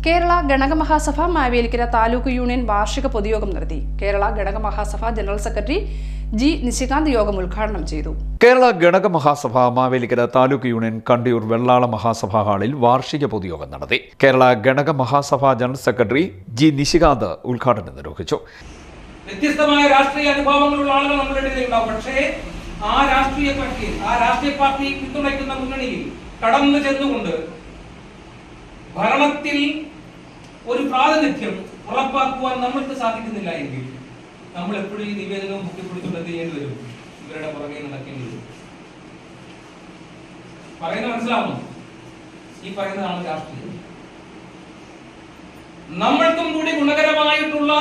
Kerala Ganaka Mahasabha Mavelikara taluk union വാർഷിക പൊതുയോഗം നടത്തി. Kerala Ganaka Mahasabha general secretary G Nishikanth യോഗം ഉദ്ഘാടനം ചെയ്തു. കേരള ഗണക മഹാസഭ മാവേലിക്കര താലൂക്ക് യൂണിയൻ കണ്ടിയൂർ വെള്ളാള മഹാസഭാ ഹാളിൽ വാർഷിക പൊതുയോഗം നടത്തി. Kerala Ganaka Mahasabha general secretary G Nishikanth ഉദ്ഘാടനം നിർവഹിച്ചു. വ്യത്യസ്തമായ രാഷ്ട്രീയ അനുഭവങ്ങളുള്ള ആളുകൾ നമ്മുടെ ഇടയിലുണ്ടാവും. പക്ഷേ ആ രാഷ്ട്രീയ പാർട്ടി പിന്തുണയ്ക്കുന്ന മുന്നണിയിൽ കടന്നു ചെന്നുകൊണ്ട് ഭരണത്തിൽ ഒരു പ്രാതിനിധ്യം ഉറപ്പാക്കുവാൻ നമ്മൾക്ക് സാധിക്കുന്നില്ല എങ്കിൽ നമ്മൾ എപ്പോഴും ഈ നിവേദനവും ബുദ്ധിപ്പിടിച്ചുകൊണ്ട് എന്ത് ചെയ്യേണ്ടി വരും? ഇവരുടെ പുറകെ നടക്കേണ്ടി വരും. പറയുന്നത് മനസ്സിലാവുന്നു? ഈ പറയുന്നതാണ് രാഷ്ട്രീയം. നമ്മൾക്കും കൂടി ഗുണകരമായിട്ടുള്ള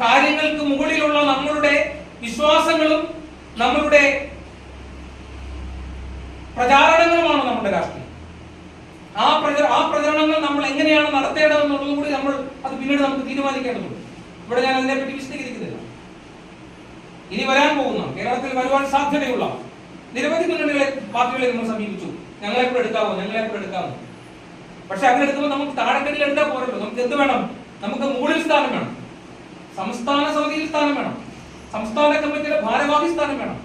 കാര്യങ്ങൾക്ക് മുകളിലുള്ള നമ്മളുടെ വിശ്വാസങ്ങളും നമ്മളുടെ പ്രചാരണങ്ങളുമാണ് നമ്മുടെ രാഷ്ട്രീയം. ആ പ്രചരണങ്ങൾ നമ്മൾ എങ്ങനെയാണ് നടത്തേണ്ടതെന്നുള്ളത് കൂടി അത് പിന്നീട് നമുക്ക് തീരുമാനിക്കേണ്ടതുണ്ട്. ഇവിടെ ഞാൻ അതിനെപ്പറ്റി വിശദീകരിക്കുന്നില്ല. ഇനി വരാൻ പോകുന്ന കേരളത്തിൽ വരുവാൻ സാധ്യതയുള്ള നിരവധി പാർട്ടികളെ നമ്മൾ സമീപിച്ചു. ഞങ്ങളെപ്പോഴും എടുക്കാമോ. പക്ഷെ അങ്ങനെ എടുക്കുമ്പോൾ നമുക്ക് താഴെക്കടിയിൽ എടുത്താൽ പോരല്ലോ. നമുക്ക് എന്ത് വേണം? നമുക്ക് മുകളിൽ സ്ഥാനം വേണം. സംസ്ഥാന സമിതിയിൽ സ്ഥാനം വേണം. സംസ്ഥാന കമ്മിറ്റിയുടെ ഭാരവാഹി സ്ഥാനം വേണം.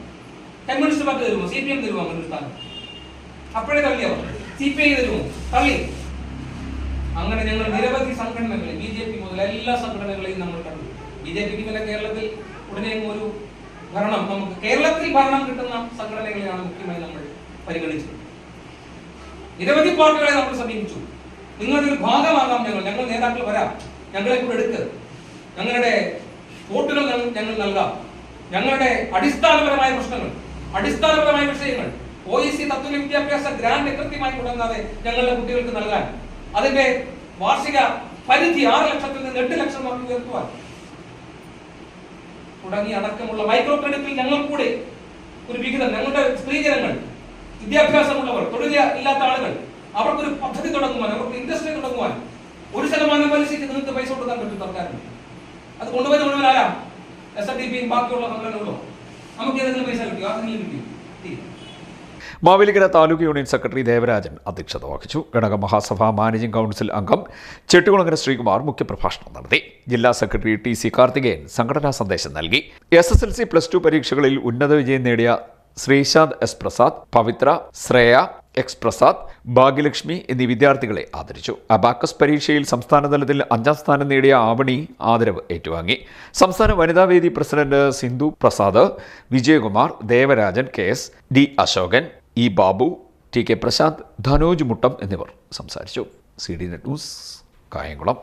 കമ്മ്യൂണിസ്റ്റ് പാർട്ടി തരുമോ? CPM തരുമോ അങ്ങനെ ഒരു സ്ഥാനം? അപ്പോഴേ തള്ളിയോ? CPI തരുമോ? തള്ളി. അങ്ങനെ ഞങ്ങൾ നിരവധി സംഘടനകളെ BJP മുതൽ എല്ലാ സംഘടനകളെയും നമ്മൾ കണ്ടു. BJPക്ക് പിന്നെ കേരളത്തിൽ ഉടനെ ഒരു ഭരണം നമുക്ക് കേരളത്തിൽ ഭരണം കിട്ടുന്ന സംഘടനകളെയാണ് മുഖ്യമായി നമ്മൾ പരിഗണിച്ചത്. നിരവധി പാർട്ടികളെ നമ്മൾ സമീപിച്ചു. നിങ്ങളുടെ ഒരു ഭാഗമാകാം ഞങ്ങൾ നേതാക്കൾ വരാം, ഞങ്ങളെ കൂടെ എടുക്ക്, ഞങ്ങളുടെ വോട്ടുകൾ ഞങ്ങൾ നൽകാം, ഞങ്ങളുടെ അടിസ്ഥാനപരമായ പ്രശ്നങ്ങൾ, അടിസ്ഥാനപരമായ വിഷയങ്ങൾ OEC തത്വ വിദ്യാഭ്യാസ ഗ്രാന്റ് കൃത്യമായി മുടങ്ങാതെ ഞങ്ങളുടെ കുട്ടികൾക്ക് നൽകാൻ, അതിന്റെ വാർഷിക പരിധി 6 ലക്ഷത്തിൽ നിന്ന് 8 ലക്ഷമാക്കി ഉയർത്തുവാൻ തുടങ്ങി അടക്കമുള്ള മൈക്രോ ക്രെഡിറ്റിൽ ഞങ്ങൾ കൂടെ ഒരു വിഹിതം, ഞങ്ങളുടെ സ്ത്രീജനങ്ങൾ, വിദ്യാഭ്യാസമുള്ളവർ, തൊഴിൽ ഇല്ലാത്ത ആളുകൾ, അവർക്കൊരു പദ്ധതി തുടങ്ങുവാൻ, അവർക്ക് ഇൻഡസ്ട്രി തുടങ്ങുവാൻ 1% പലിശയ്ക്ക് നിങ്ങൾക്ക് പൈസ കൊടുക്കാൻ പറ്റും സർക്കാരിന്. അത് കൊണ്ടുപോയി മുഴുവൻ ആരാം? SNDPയും ബാക്കിയുള്ള സംഘടനകളോ? നമുക്ക് ഏതെങ്കിലും പൈസ കിട്ടിയോ? അതെങ്കിലും കിട്ടിയോ? മാവേലിക്കര താലൂക്ക് യൂണിയൻ സെക്രട്ടറി ദേവരാജൻ അധ്യക്ഷത വഹിച്ചു. ഗണക മഹാസഭ മാനേജിംഗ് കൗൺസിൽ അംഗം ചെട്ടികുളങ്ങര ശ്രീകുമാർ മുഖ്യപ്രഭാഷണം നടത്തി. ജില്ലാ സെക്രട്ടറി TC കാർത്തികേയൻ സംഘടനാ സന്ദേശം നൽകി. SSLC +2 പരീക്ഷകളിൽ ഉന്നത വിജയം നേടിയ ശ്രീശാന്ത് S പ്രസാദ്, പവിത്ര, ശ്രേയ X പ്രസാദ്, ഭാഗ്യലക്ഷ്മി എന്നീ വിദ്യാർത്ഥികളെ ആദരിച്ചു. അബാക്കസ് പരീക്ഷയിൽ സംസ്ഥാനതലത്തിൽ 5ാം സ്ഥാനം നേടിയ ആവണി ആദരവ് ഏറ്റുവാങ്ങി. സംസ്ഥാന Vanithavedi president Sindhu Prasad, Vijayakumar, Devarajan KS, D Ashokan, E Babu, TK Prashanth, Dhanoj Muttam എന്നിവർ സംസാരിച്ചു. CD net news, Kayamkulam.